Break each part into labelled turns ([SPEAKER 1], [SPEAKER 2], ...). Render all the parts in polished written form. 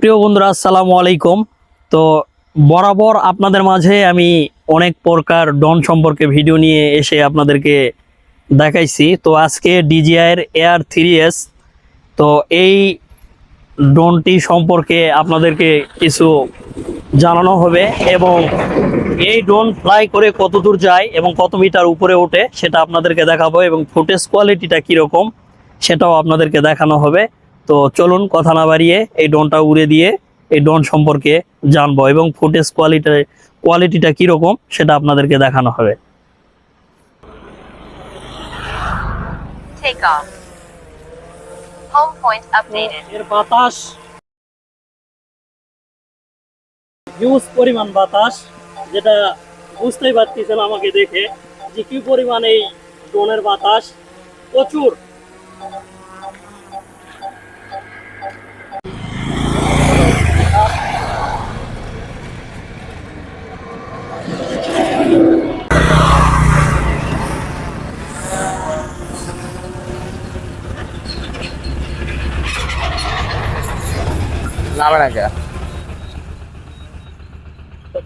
[SPEAKER 1] প্রিয় বন্ধুরা আসসালামু আলাইকুম। তো বরাবর আপনাদের মাঝে আমি অনেক প্রকার ড্রোন সম্পর্কে ভিডিও নিয়ে এসে আপনাদেরকে দেখাইছি। তো আজকে DJI এর AR3S, তো এই ড্রোনটি সম্পর্কে আপনাদেরকে কিছু জানানো হবে এবং এই ড্রোন ফ্লাই করে কত দূর যায় এবং কত মিটার উপরে ওঠে সেটা আপনাদেরকে দেখাবো এবং ফুটেজ কোয়ালিটিটা কীরকম সেটাও আপনাদেরকে দেখানো হবে। তো চলুন কথা না বাড়িয়ে এই ড্রোনটা উড়ে দিয়ে এই ড্রোন সম্পর্কে জানবো এবং ফুটেজ কোয়ালিটিটা কীরকম সেটা আপনাদেরকে দেখানো হবে।
[SPEAKER 2] Take off. Home point updated.
[SPEAKER 1] এর বাতাস হিউজ পরিমাণ বাতাস, যেটা বুঝতেই পারতেছেন আমাকে দেখে যে কি পরিমাণ এই ড্রোনের বাতাস প্রচুর।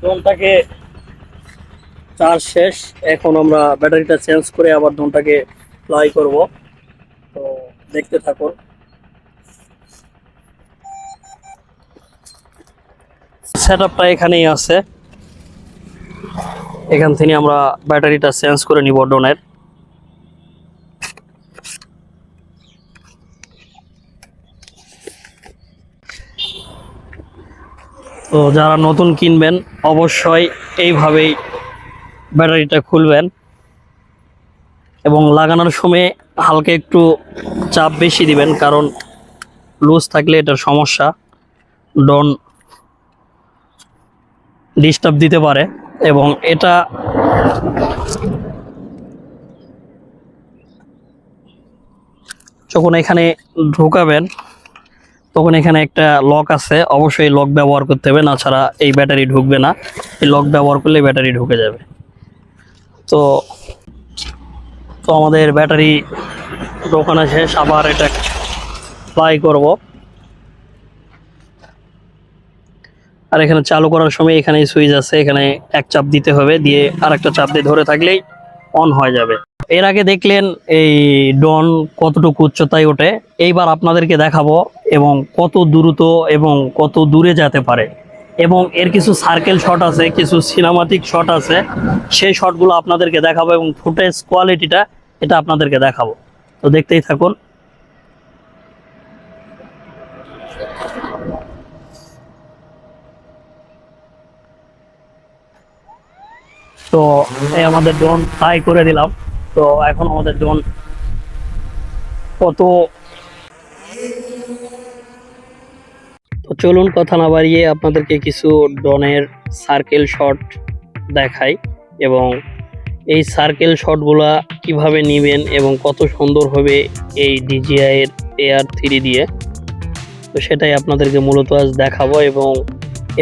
[SPEAKER 1] ড্রোনটাকে চার্জ শেষ, এখন আমরা ব্যাটারিটা চেঞ্জ করে আবার ড্রোনটাকে ফ্লাই করব। তো দেখতে থাকুন। সেটআপটা এখানেই আছে, এখান থেকে আমরা ব্যাটারিটা চেঞ্জ করে নিব ড্রোনের। তো যারা নতুন কিনবেন অবশ্যই এইভাবেই ব্যাটারিটা খুলবেন এবং লাগানোর সময় হালকা একটু চাপ বেশি দিবেন, কারণ লুজ থাকলে এটার সমস্যা, ড্রোন ডিস্টার্ব দিতে পারে। এবং এটা যখন এখানে ঢোকাবেন তখন এখানে একটা লক আছে, অবশ্যই লক ব্যবহার করতে হবে, না ছাড়া এই ব্যাটারি ঢুকবে না। এই লক ব্যবহার করলে ব্যাটারি ঢুকে যাবে। তো তো আমাদের ব্যাটারি ঢোকানো শেষ, আবার এটা ফ্লাই করব। আর এখানে চালু করার সময় এখানে সুইচ আছে, এখানে এক চাপ দিতে হবে, দিয়ে আরেকটা চাপ দিয়ে ধরে থাকলেই অন হয়ে যাবে। এর আগে দেখলেন এই ড্রোন কতটুকু উচ্চতায় ওঠে, এইবার আপনাদেরকে দেখাবো এবং কত দ্রুত এবং কত দূরে যেতে পারে। এবং এর কিছু সার্কেল শট আছে, কিছু সিনেমাটিক শট আছে, সেই শটগুলো আপনাদেরকে দেখাবো এবং ফুটেজ কোয়ালিটিটা এটা আপনাদেরকে দেখাবো। তো দেখতেই থাকুন। তো এই আমাদের ড্রোন ফ্লাই করে দিলাম। তো এখন আমাদের ড্রোন কত, তো চলুন কথা না বাড়িয়ে আপনাদেরকে কিছু ড্রোনের সার্কেল শট দেখাই এবং এই সার্কেল শটগুলা কিভাবে নেবেন এবং কত সুন্দর হবে এই DJI এর AR3 দিয়ে, তো সেটাই আপনাদেরকে মূলত আজ দেখাবো। এবং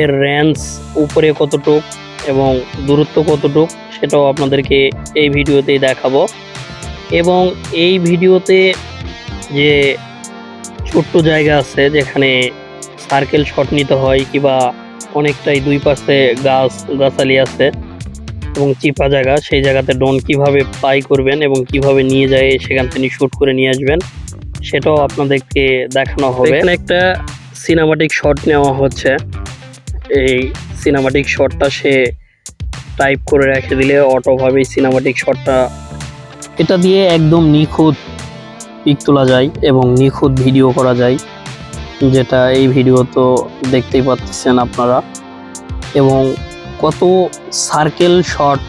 [SPEAKER 1] এর রেঞ্জ উপরে কতটুক এবং দূরত্ব কতটুক সেটাও আপনাদেরকে এই ভিডিওতেই দেখাবো। এবং এই ভিডিওতে যে ছোট্ট জায়গা আছে যেখানে সার্কেল শট নিতে হয়, কিংবা অনেকটাই দুই পাশে গাছালি আছে এবং চিপা জায়গা, সেই জায়গাতে ড্রোন কিভাবে ফ্লাই করবেন এবং কিভাবে নিয়ে যায় সেখান থেকে শুট করে নিয়ে আসবেন সেটাও আপনাদেরকে দেখানো হবে। এখানে একটা সিনেমাটিক শট নেওয়া হচ্ছে, এই সিনেমাটিক শটটা সে টাইপ করে রেখে দিলে অটোভাবে সিনেমাটিক শটটা, এটা দিয়ে একদম নিখুঁত পিক তোলা যায় এবং নিখুঁত ভিডিও করা যায়, যেটা এই ভিডিও তো দেখতেই পাচ্ছেন আপনারা। এবং কত সার্কেল শট,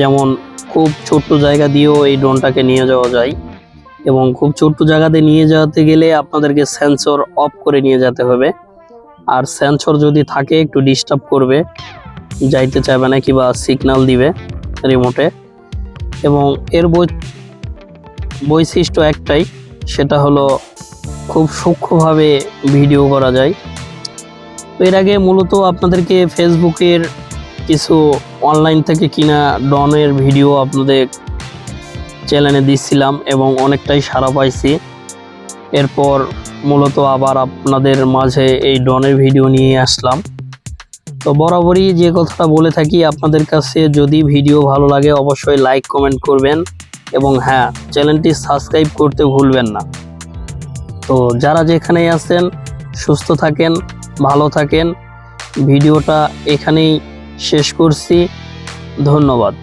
[SPEAKER 1] যেমন খুব ছোট্ট জায়গা দিয়েও এই ড্রোনটাকে নিয়ে যাওয়া যায় এবং খুব ছোট্ট জায়গাতে নিয়ে যেতে গেলে আপনাদেরকে সেন্সর অফ করে নিয়ে যেতে হবে। আর সেন্সর যদি থাকে একটু ডিস্টার্ব করবে, যাইতে চাইবে না কিংবা সিগন্যাল দিবে রিমোটে। এবং এর বৈশিষ্ট্য একটাই, সেটা হলো খুব সূক্ষ্মভাবে ভিডিও করা যায়। এর আগে মূলত আপনাদেরকে ফেসবুকের কিছু অনলাইন থেকে কিনা ড্রোনের ভিডিও আপনাদের চ্যানেলে দিচ্ছিলাম এবং অনেকটাই সাড়া পাইছি। এরপর মূলত আবার আপনাদের মাঝে এই ড্রোনের ভিডিও নিয়ে আসলাম। তো বরাবরই যে কথাটা বলে থাকি, আপনাদের কাছে যদি ভিডিও ভালো লাগে অবশ্যই লাইক কমেন্ট করবেন এবং হ্যাঁ, চ্যানেলটি সাবস্ক্রাইব করতে ভুলবেন না। তো যারা যেখানেই আছেন সুস্থ থাকেন, ভালো থাকেন। ভিডিওটা এখানেই শেষ করছি। ধন্যবাদ।